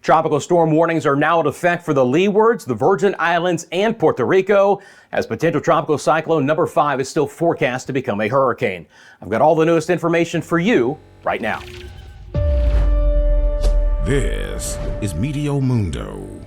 Tropical storm warnings are now in effect for the Leewards, the Virgin Islands, and Puerto Rico, as potential tropical cyclone number 5 is still forecast to become a hurricane. I've got all the newest information for you right now. This is Meteo Mundo.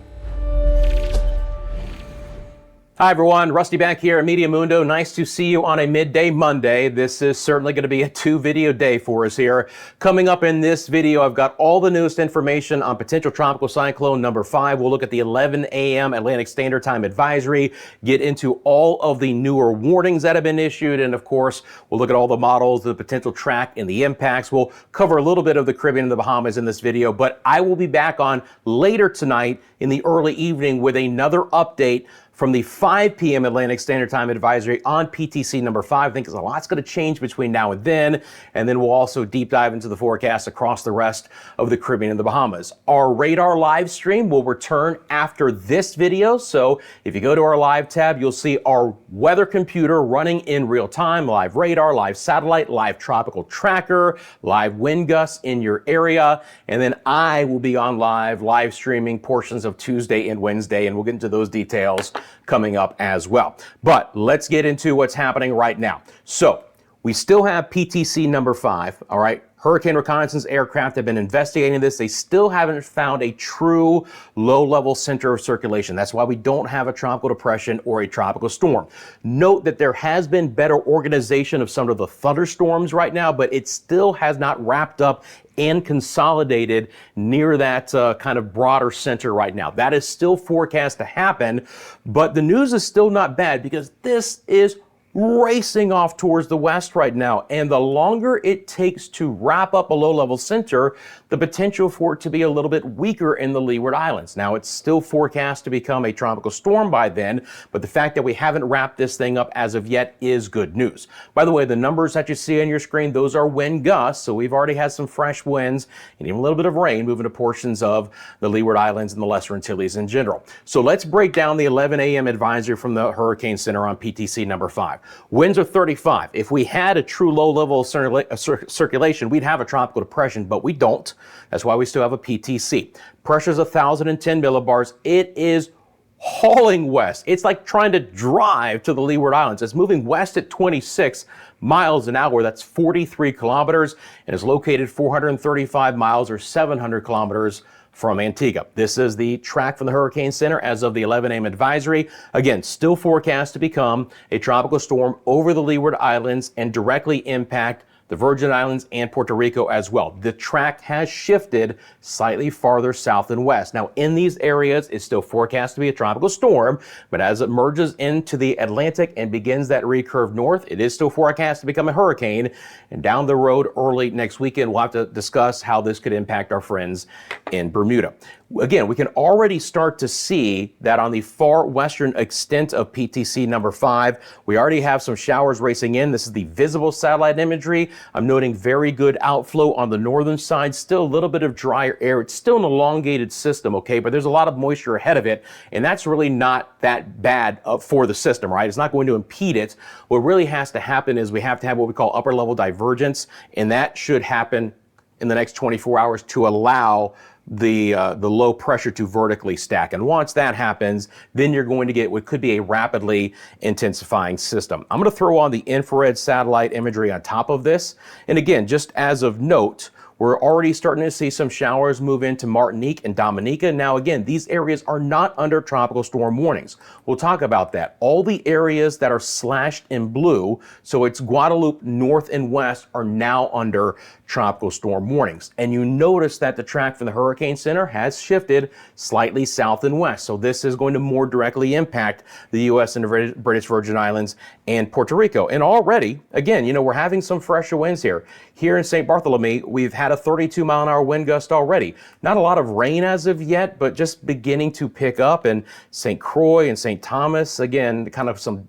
Hi everyone, Rusty back here at Meteo Mundo. Nice to see you on a midday Monday. This is certainly going to be a 2-video day for us here. Coming up in this video, I've got all the newest information on potential tropical cyclone number 5. We'll look at the 11 a.m. Atlantic Standard Time advisory, get into all of the newer warnings that have been issued, and of course, we'll look at all the models, the potential track, and the impacts. We'll cover a little bit of the Caribbean and the Bahamas in this video, but I will be back on later tonight in the early evening with another update from the 5 p.m. Atlantic Standard Time advisory on PTC number 5. I think a lot's going to change between now and then we'll also deep dive into the forecast across the rest of the Caribbean and the Bahamas. Our radar live stream will return after this video, so if you go to our live tab, you'll see our weather computer running in real time, live radar, live satellite, live tropical tracker, live wind gusts in your area, and then I will be on live streaming portions of Tuesday and Wednesday, and we'll get into those details coming up as well. But let's get into what's happening right now. So we still have PTC number 5, all right? Hurricane reconnaissance aircraft have been investigating this. They still haven't found a true low-level center of circulation. That's why we don't have a tropical depression or a tropical storm. Note that there has been better organization of some of the thunderstorms right now, but it still has not wrapped up and consolidated near that kind of broader center right now. That is still forecast to happen, but the news is still not bad because this is racing off towards the west right now, and the longer it takes to wrap up a low-level center, the potential for it to be a little bit weaker in the Leeward Islands. Now, it's still forecast to become a tropical storm by then, but the fact that we haven't wrapped this thing up as of yet is good news. By the way, the numbers that you see on your screen, those are wind gusts, so we've already had some fresh winds and even a little bit of rain moving to portions of the Leeward Islands and the Lesser Antilles in general. So let's break down the 11 a.m. advisory from the Hurricane Center on PTC number 5. Winds are 35. If we had a true low-level circulation, we'd have a tropical depression, but we don't. That's why we still have a PTC. Pressure's 1,010 millibars. It is hauling west. It's like trying to drive to the Leeward Islands. It's moving west at 26 miles an hour. That's 43 kilometers, and is located 435 miles or 700 kilometers from Antigua. This is the track from the Hurricane Center as of the 11 a.m. advisory. Again, still forecast to become a tropical storm over the Leeward Islands and directly impact the Virgin Islands and Puerto Rico as well. The track has shifted slightly farther south and west. Now, in these areas, it's still forecast to be a tropical storm, but as it merges into the Atlantic and begins that recurve north, it is still forecast to become a hurricane. And down the road early next weekend, we'll have to discuss how this could impact our friends in Bermuda. Again, we can already start to see that on the far western extent of PTC number 5, we already have some showers racing in. This is the visible satellite imagery. I'm noting very good outflow on the northern side, still a little bit of drier air. It's still an elongated system, okay, but there's a lot of moisture ahead of it, and that's really not that bad for the system, right? It's not going to impede it. What really has to happen is we have to have what we call upper level divergence, and that should happen in the next 24 hours to allow the low pressure to vertically stack. And once that happens, then you're going to get what could be a rapidly intensifying system. I'm going to throw on the infrared satellite imagery on top of this. And again, just as of note, we're already starting to see some showers move into Martinique and Dominica. Now, again, these areas are not under tropical storm warnings. We'll talk about that. All the areas that are slashed in blue, so it's Guadeloupe north and west, are now under tropical storm warnings. And you notice that the track from the Hurricane Center has shifted slightly south and west. So this is going to more directly impact the U.S. and the British Virgin Islands and Puerto Rico. And already, again, we're having some fresher winds here. Here in St. Bartholomew, we've had a 32-mile-an-hour wind gust already. Not a lot of rain as of yet, but just beginning to pick up. And St. Croix and St. Thomas, again, kind of some,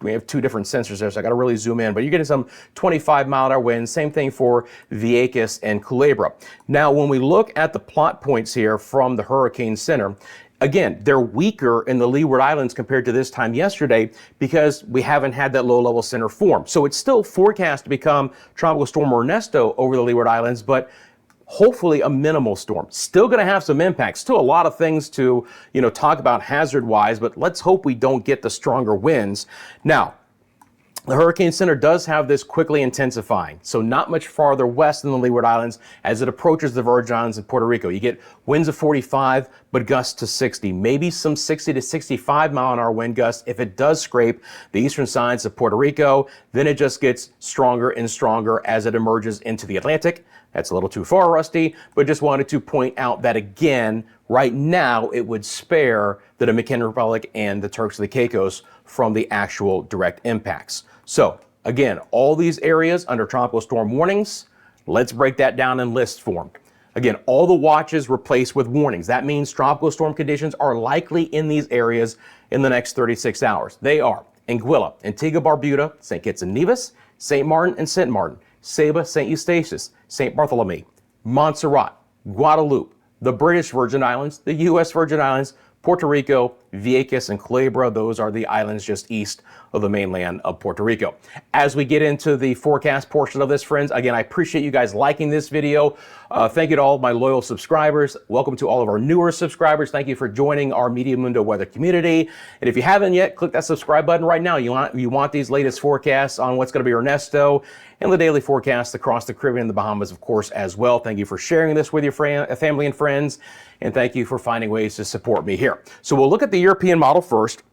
we have two different sensors there, so I got to really zoom in, but you're getting some 25-mile-an-hour winds. Same thing for Vieques and Culebra. Now, when we look at the plot points here from the Hurricane Center, again, they're weaker in the Leeward Islands compared to this time yesterday because we haven't had that low-level center form. So it's still forecast to become Tropical Storm Ernesto over the Leeward Islands, but hopefully a minimal storm. Still going to have some impacts. Still a lot of things to, talk about hazard-wise, but let's hope we don't get the stronger winds. Now, the Hurricane Center does have this quickly intensifying, so not much farther west than the Leeward Islands as it approaches the Virgin Islands and Puerto Rico. You get winds of 45, but gusts to 60, maybe some 60 to 65 mile an hour wind gusts if it does scrape the eastern sides of Puerto Rico. Then it just gets stronger and stronger as it emerges into the Atlantic. That's a little too far, Rusty, but just wanted to point out that again, right now it would spare the Dominican Republic and the Turks of the Caicos from the actual direct impacts. So again, all these areas under tropical storm warnings, let's break that down in list form. Again, all the watches replaced with warnings. That means tropical storm conditions are likely in these areas in the next 36 hours. They are Anguilla, Antigua, Barbuda, St. Kitts and Nevis, St. Martin and St. Martin, Saba, St. Eustatius, St. Bartholomew, Montserrat, Guadeloupe, the British Virgin Islands, the U.S. Virgin Islands, Puerto Rico, Vieques, and Culebra. Those are the islands just east of the mainland of Puerto Rico. As we get into the forecast portion of this, friends, again, I appreciate you guys liking this video. Thank you to all of my loyal subscribers. Welcome to all of our newer subscribers. Thank you for joining our Meteo Mundo weather community. And if you haven't yet, click that subscribe button right now. You want these latest forecasts on what's going to be Ernesto and the daily forecast across the Caribbean and the Bahamas, of course, as well. Thank you for sharing this with your family and friends. And thank you for finding ways to support me here. So we'll look at the European model first.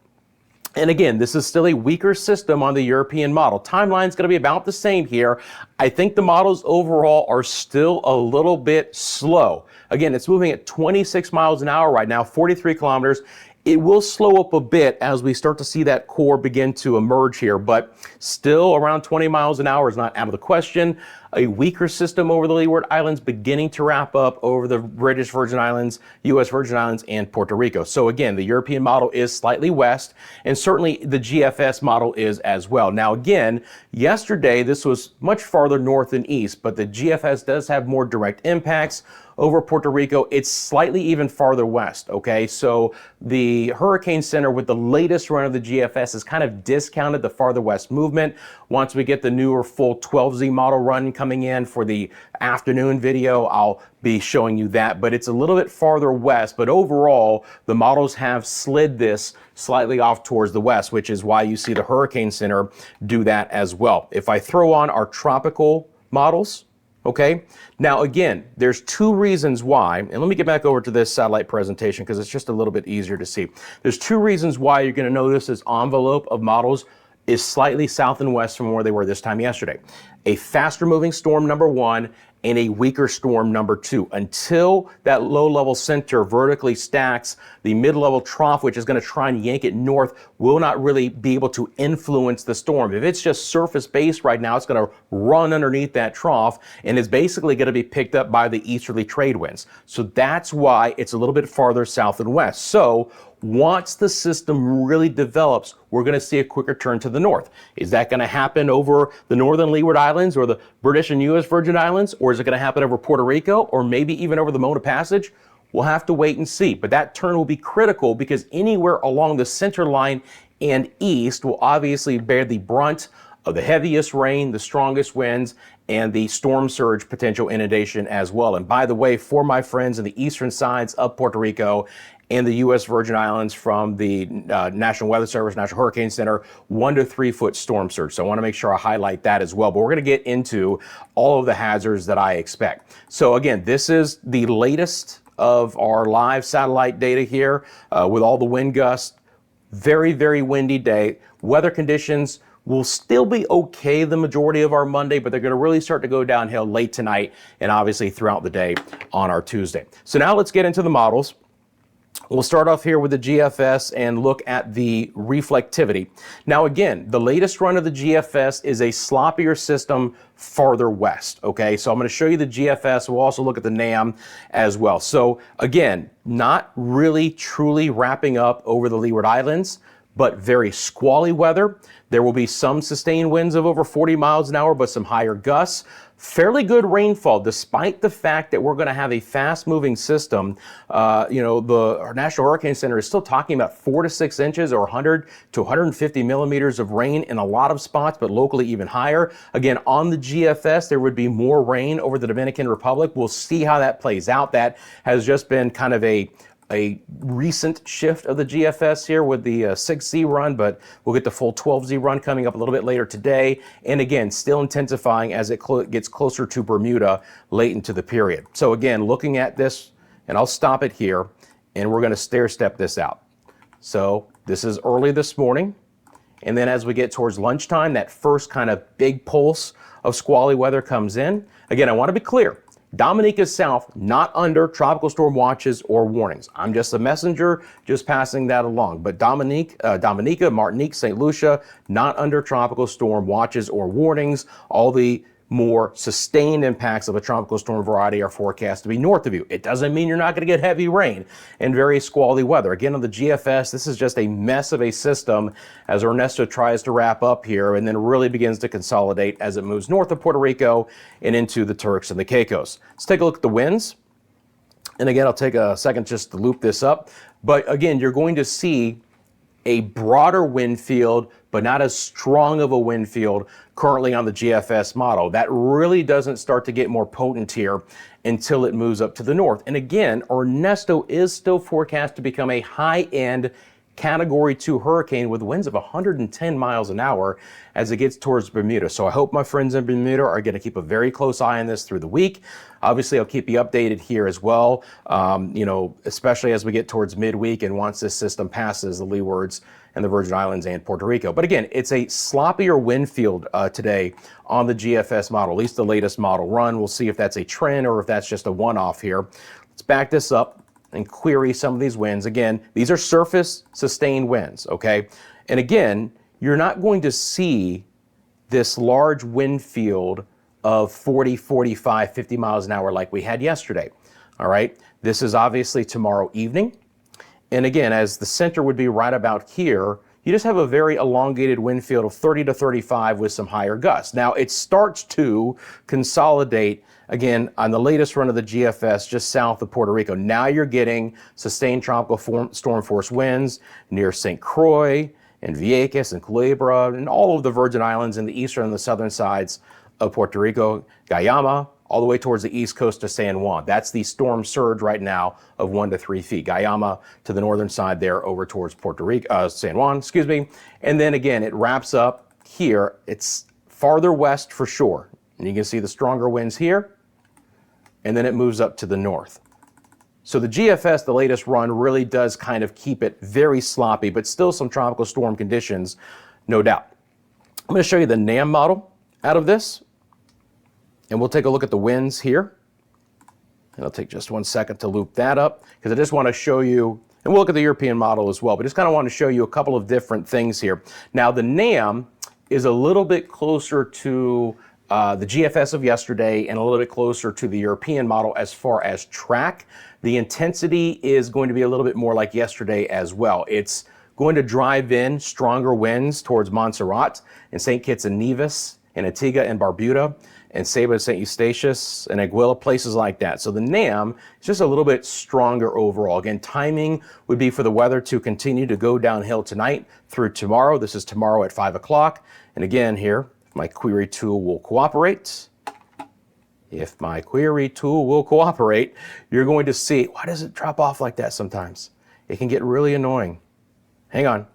And again, this is still a weaker system on the European model. Timeline's going to be about the same here. I think the models overall are still a little bit slow. Again, it's moving at 26 miles an hour right now, 43 kilometers. It will slow up a bit as we start to see that core begin to emerge here, but still around 20 miles an hour is not out of the question. A weaker system over the Leeward Islands beginning to wrap up over the British Virgin Islands, U.S. Virgin Islands, and Puerto Rico. So again, the European model is slightly west, and certainly the GFS model is as well. Now again, yesterday this was much farther north and east, but the GFS does have more direct impacts over Puerto Rico. It's slightly even farther west, okay? So the Hurricane Center with the latest run of the GFS has kind of discounted the farther west movement. Once we get the newer full 12Z model run coming in for the afternoon video, I'll be showing you that, but it's a little bit farther west. But overall, the models have slid this slightly off towards the west, which is why you see the Hurricane Center do that as well. If I throw on our tropical models, okay, now again, there's two reasons why, and let me get back over to this satellite presentation because it's just a little bit easier to see. There's two reasons why you're going to notice this envelope of models is slightly south and west from where they were this time yesterday. A faster moving storm, number one, and a weaker storm, number two. Until that low-level center vertically stacks, the mid-level trough, which is going to try and yank it north, will not really be able to influence the storm. If it's just surface-based right now, it's going to run underneath that trough, and it's basically going to be picked up by the easterly trade winds. So that's why it's a little bit farther south and west. So once the system really develops, we're going to see a quicker turn to the north. Is that going to happen over the northern Leeward Islands or the British and U.S. Virgin Islands? Or is it going to happen over Puerto Rico or maybe even over the Mona Passage? We'll have to wait and see. But that turn will be critical because anywhere along the center line and east will obviously bear the brunt of the heaviest rain, the strongest winds, and the storm surge potential inundation as well. And by the way, for my friends in the eastern sides of Puerto Rico and the U.S. Virgin Islands from the National Weather Service, National Hurricane Center, 1 to 3 foot storm surge. So I want to make sure I highlight that as well. But we're going to get into all of the hazards that I expect. So again, this is the latest of our live satellite data here with all the wind gusts. Very, very windy day. Weather conditions will still be okay the majority of our Monday, but they're going to really start to go downhill late tonight and obviously throughout the day on our Tuesday. So now let's get into the models. We'll start off here with the GFS and look at the reflectivity. Now again, the latest run of the GFS is a sloppier system farther west, okay? So I'm going to show you the GFS. We'll also look at the NAM as well. So again, not really truly wrapping up over the Leeward Islands, but very squally weather. There will be some sustained winds of over 40 miles an hour, but some higher gusts. Fairly good rainfall, despite the fact that we're going to have a fast-moving system. Our National Hurricane Center is still talking about 4 to 6 inches or 100 to 150 millimeters of rain in a lot of spots, but locally even higher. Again, on the GFS, there would be more rain over the Dominican Republic. We'll see how that plays out. That has just been kind of a recent shift of the GFS here with the 6Z run, but we'll get the full 12Z run coming up a little bit later today. And again, still intensifying as it gets closer to Bermuda late into the period. So again, looking at this, and I'll stop it here, and we're going to stair step this out. So this is early this morning. And then as we get towards lunchtime, that first kind of big pulse of squally weather comes in. Again, I want to be clear. Dominica South, not under tropical storm watches or warnings. I'm just a messenger, just passing that along. But Dominica, Martinique, St. Lucia, not under tropical storm watches or warnings. All the more sustained impacts of a tropical storm variety are forecast to be north of you. It doesn't mean you're not going to get heavy rain and very squally weather. Again, on the GFS, this is just a mess of a system as Ernesto tries to wrap up here and then really begins to consolidate as it moves north of Puerto Rico and into the Turks and the Caicos. Let's take a look at the winds. And again, I'll take a second just to loop this up. But again, you're going to see a broader wind field, but not as strong of a wind field currently on the GFS model. That really doesn't start to get more potent here until it moves up to the north. And again, Ernesto is still forecast to become a high-end Category 2 hurricane with winds of 110 miles an hour as it gets towards Bermuda. So I hope my friends in Bermuda are going to keep a very close eye on this through the week. Obviously, I'll keep you updated here as well, especially as we get towards midweek and once this system passes the leewards and the Virgin Islands and Puerto Rico. But again, it's a sloppier wind field today on the GFS model, at least the latest model run. We'll see if that's a trend or if that's just a one-off here. Let's back this up and query some of these winds. Again, these are surface sustained winds, okay? And again, you're not going to see this large wind field of 40, 45, 50 miles an hour like we had yesterday, all right? This is obviously tomorrow evening. And again, as the center would be right about here, you just have a very elongated wind field of 30 to 35 with some higher gusts. Now, it starts to consolidate again on the latest run of the GFS just south of Puerto Rico. Now you're getting sustained tropical storm force winds near St. Croix and Vieques and Culebra and all of the Virgin Islands in the eastern and the southern sides of Puerto Rico, Guayama, all the way towards the east coast to San Juan. That's the storm surge right now of 1 to 3 feet. Guayama to the northern side there over towards Puerto Rico, San Juan, excuse me. And then again, it wraps up here. It's farther west for sure. And you can see the stronger winds here. And then it moves up to the north. So the GFS, the latest run, really does kind of keep it very sloppy, but still some tropical storm conditions, no doubt. I'm going to show you the NAM model out of this. And we'll take a look at the winds here. And I'll take just 1 second to loop that up because I just want to show you, and we'll look at the European model as well, but just kind of want to show you a couple of different things here. Now the NAM is a little bit closer to the GFS of yesterday and a little bit closer to the European model as far as track. The intensity is going to be a little bit more like yesterday as well. It's going to drive in stronger winds towards Montserrat and St. Kitts and Nevis and Antigua and Barbuda and Saba, St. Eustatius, and Aguila, places like that. So the NAM is just a little bit stronger overall. Again, timing would be for the weather to continue to go downhill tonight through tomorrow. This is tomorrow at 5 o'clock. And again here, my query tool will cooperate. If my query tool will cooperate, you're going to see, why does it drop off like that sometimes? It can get really annoying. Hang on.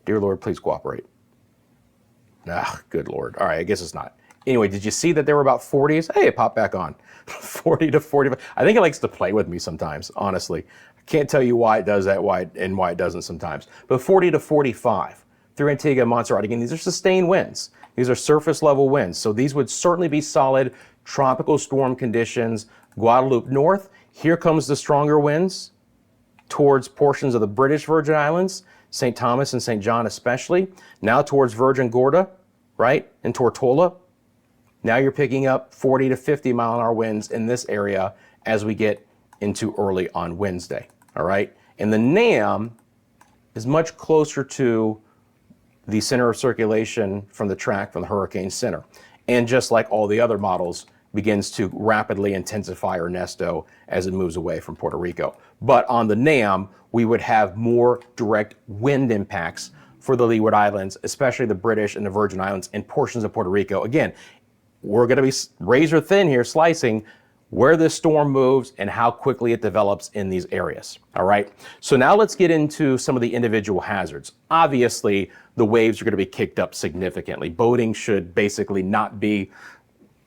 Dear Lord, please cooperate. Ah, good Lord. All right, I guess it's not. Anyway, did you see that there were about 40s? Hey, it popped back on. 40 to 45. I think it likes to play with me sometimes, honestly. I can't tell you why it does that and why it doesn't sometimes. But 40 to 45 through Antigua and Montserrat. Again, these are sustained winds. These are surface level winds. So these would certainly be solid tropical storm conditions. Guadeloupe north. Here comes the stronger winds towards portions of the British Virgin Islands, St. Thomas and St. John especially. Now towards Virgin Gorda, right, and Tortola. Now you're picking up 40 to 50 mile an hour winds in this area as we get into early on Wednesday, all right? And the NAM is much closer to the center of circulation from the track from the hurricane center. And just like all the other models, begins to rapidly intensify Ernesto as it moves away from Puerto Rico. But on the NAM, we would have more direct wind impacts for the Leeward Islands, especially the British and the Virgin Islands and portions of Puerto Rico. Again, we're going to be razor thin here, slicing where this storm moves and how quickly it develops in these areas. All right. So now let's get into some of the individual hazards. Obviously, the waves are going to be kicked up significantly. Boating should basically not be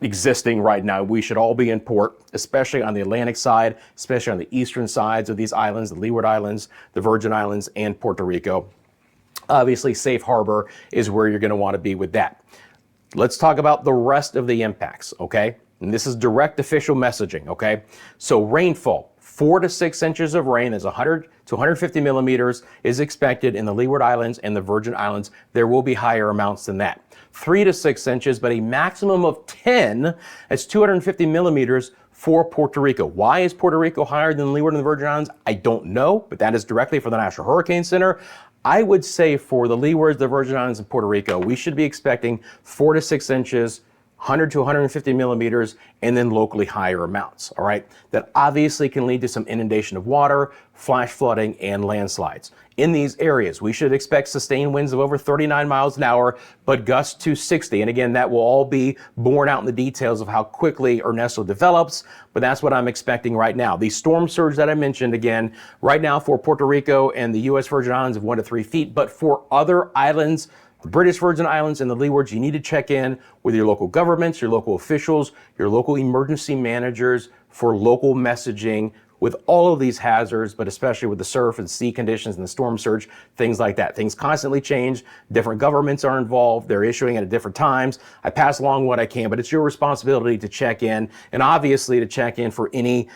existing right now. We should all be in port, especially on the Atlantic side, especially on the eastern sides of these islands, the Leeward Islands, the Virgin Islands, and Puerto Rico. Obviously, safe harbor is where you're going to want to be with that. Let's talk about the rest of the impacts, okay? And this is direct official messaging, okay? So rainfall, 4 to 6 inches of rain, that's 100 to 150 millimeters, is expected in the Leeward Islands and the Virgin Islands. There will be higher amounts than that. 3 to 6 inches, but a maximum of 10, that's 250 millimeters for Puerto Rico. Why is Puerto Rico higher than Leeward and the Virgin Islands? I don't know, but that is directly from the National Hurricane Center. I would say for the Leewards, the Virgin Islands, and Puerto Rico, we should be expecting 4 to 6 inches, 100 to 150 millimeters, and then locally higher amounts, all right? That obviously can lead to some inundation of water, flash flooding, and landslides. In these areas, we should expect sustained winds of over 39 miles an hour, but gusts to 60. And again, that will all be borne out in the details of how quickly Ernesto develops, but that's what I'm expecting right now. The storm surge that I mentioned, again, right now for Puerto Rico and the U.S. Virgin Islands of 1 to 3 feet, but for other islands, the British Virgin Islands and the Leewards, you need to check in with your local governments, your local officials, your local emergency managers for local messaging with all of these hazards, but especially with the surf and sea conditions and the storm surge, things like that. Things constantly change. Different governments are involved. They're issuing it at different times. I pass along what I can, but it's your responsibility to check in, and obviously to check in for any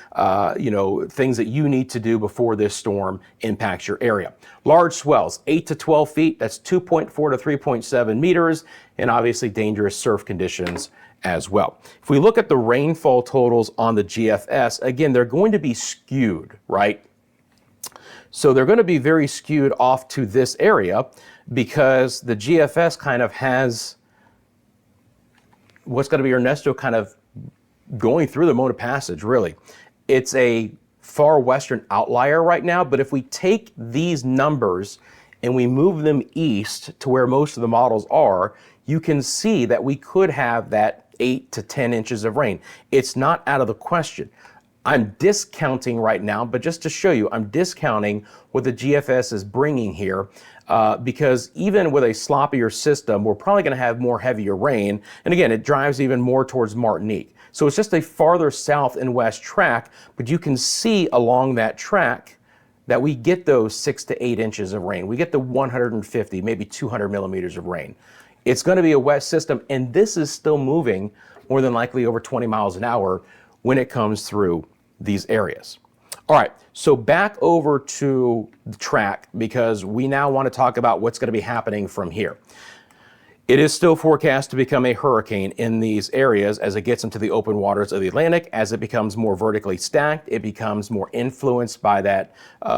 things that you need to do before this storm impacts your area. Large swells, 8 to 12 feet. That's 2.4 to 3.7 meters, and obviously dangerous surf conditions as well. If we look at the rainfall totals on the GFS, again, they're going to be skewed, right? So they're going to be very skewed off to this area because the GFS kind of has what's going to be Ernesto kind of going through the mode of passage, really. It's a far western outlier right now, but if we take these numbers and we move them east to where most of the models are, you can see that we could have that 8 to 10 inches of rain. It's not out of the question. I'm discounting right now, but just to show you, I'm discounting what the GFS is bringing here because even with a sloppier system, we're probably going to have more heavier rain. And again, it drives even more towards Martinique. So it's just a farther south and west track, but you can see along that track that we get those 6 to 8 inches of rain. We get the 150, maybe 200 millimeters of rain. It's going to be a wet system, and this is still moving more than likely over 20 miles an hour when it comes through these areas. All right, so back over to the track because we now want to talk about what's going to be happening from here. It is still forecast to become a hurricane in these areas as it gets into the open waters of the Atlantic. As it becomes more vertically stacked, it becomes more influenced by that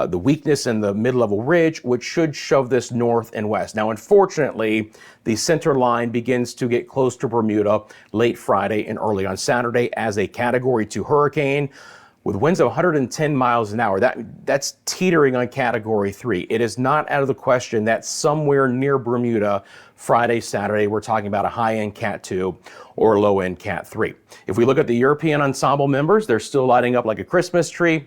the weakness in the mid-level ridge, which should shove this north and west. Now, unfortunately, the center line begins to get close to Bermuda late Friday and early on Saturday as a Category 2 hurricane with winds of 110 miles an hour. That's teetering on Category 3. It is not out of the question that somewhere near Bermuda, Friday, Saturday, we're talking about a high-end Cat 2 or low-end Cat 3. If we look at the European ensemble members, they're still lighting up like a Christmas tree.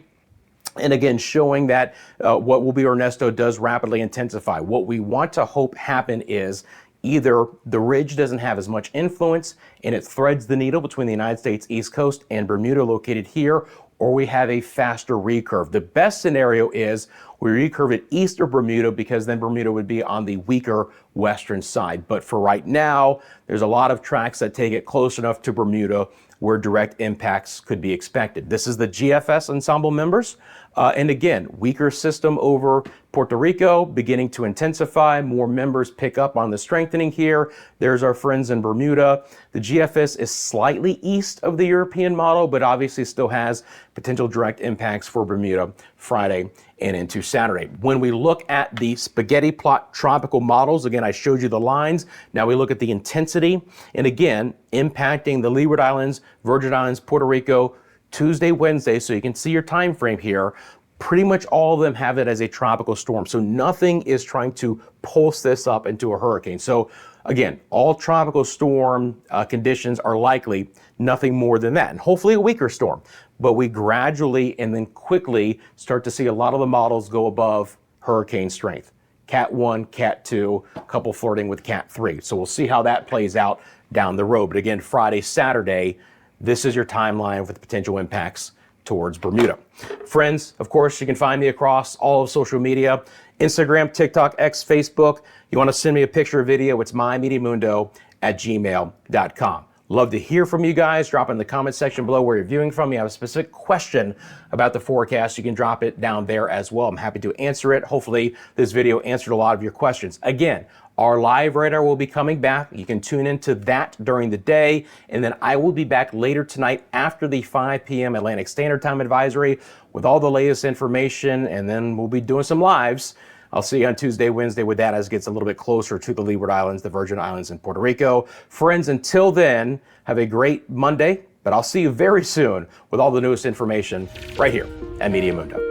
And again, showing that what will be Ernesto does rapidly intensify. What we want to hope happen is either the ridge doesn't have as much influence and it threads the needle between the United States East Coast and Bermuda located here, or we have a faster recurve. The best scenario is we recurve it east of Bermuda because then Bermuda would be on the weaker western side. But for right now, there's a lot of tracks that take it close enough to Bermuda where direct impacts could be expected. This is the GFS ensemble members. And again, weaker system over Puerto Rico, beginning to intensify. More members pick up on the strengthening here. There's our friends in Bermuda. The GFS is slightly east of the European model, but obviously still has potential direct impacts for Bermuda Friday and into Saturday. When we look at the spaghetti plot tropical models, again, I showed you the lines. Now we look at the intensity, and again, impacting the Leeward Islands, Virgin Islands, Puerto Rico, Tuesday, Wednesday, so you can see your time frame here. Pretty much all of them have it as a tropical storm. So nothing is trying to pulse this up into a hurricane. So again, all tropical storm conditions are likely, nothing more than that. And hopefully a weaker storm. But we gradually and then quickly start to see a lot of the models go above hurricane strength. Cat 1, Cat 2, a couple flirting with Cat 3. So we'll see how that plays out down the road. But again, Friday, Saturday, this is your timeline with potential impacts towards Bermuda. Friends, of course, you can find me across all of social media, Instagram, TikTok, X, Facebook. You want to send me a picture or video, it's mymediamundo@gmail.com. Love to hear from you guys. Drop in the comment section below where you're viewing from. You have a specific question about the forecast, you can drop it down there as well. I'm happy to answer it. Hopefully this video answered a lot of your questions. Again, our live radar will be coming back. You can tune into that during the day. And then I will be back later tonight after the 5 p.m. Atlantic Standard Time advisory with all the latest information. And then we'll be doing some lives. I'll see you on Tuesday, Wednesday with that as it gets a little bit closer to the Leeward Islands, the Virgin Islands, and Puerto Rico. Friends, until then, have a great Monday. But I'll see you very soon with all the newest information right here at Meteo Mundo.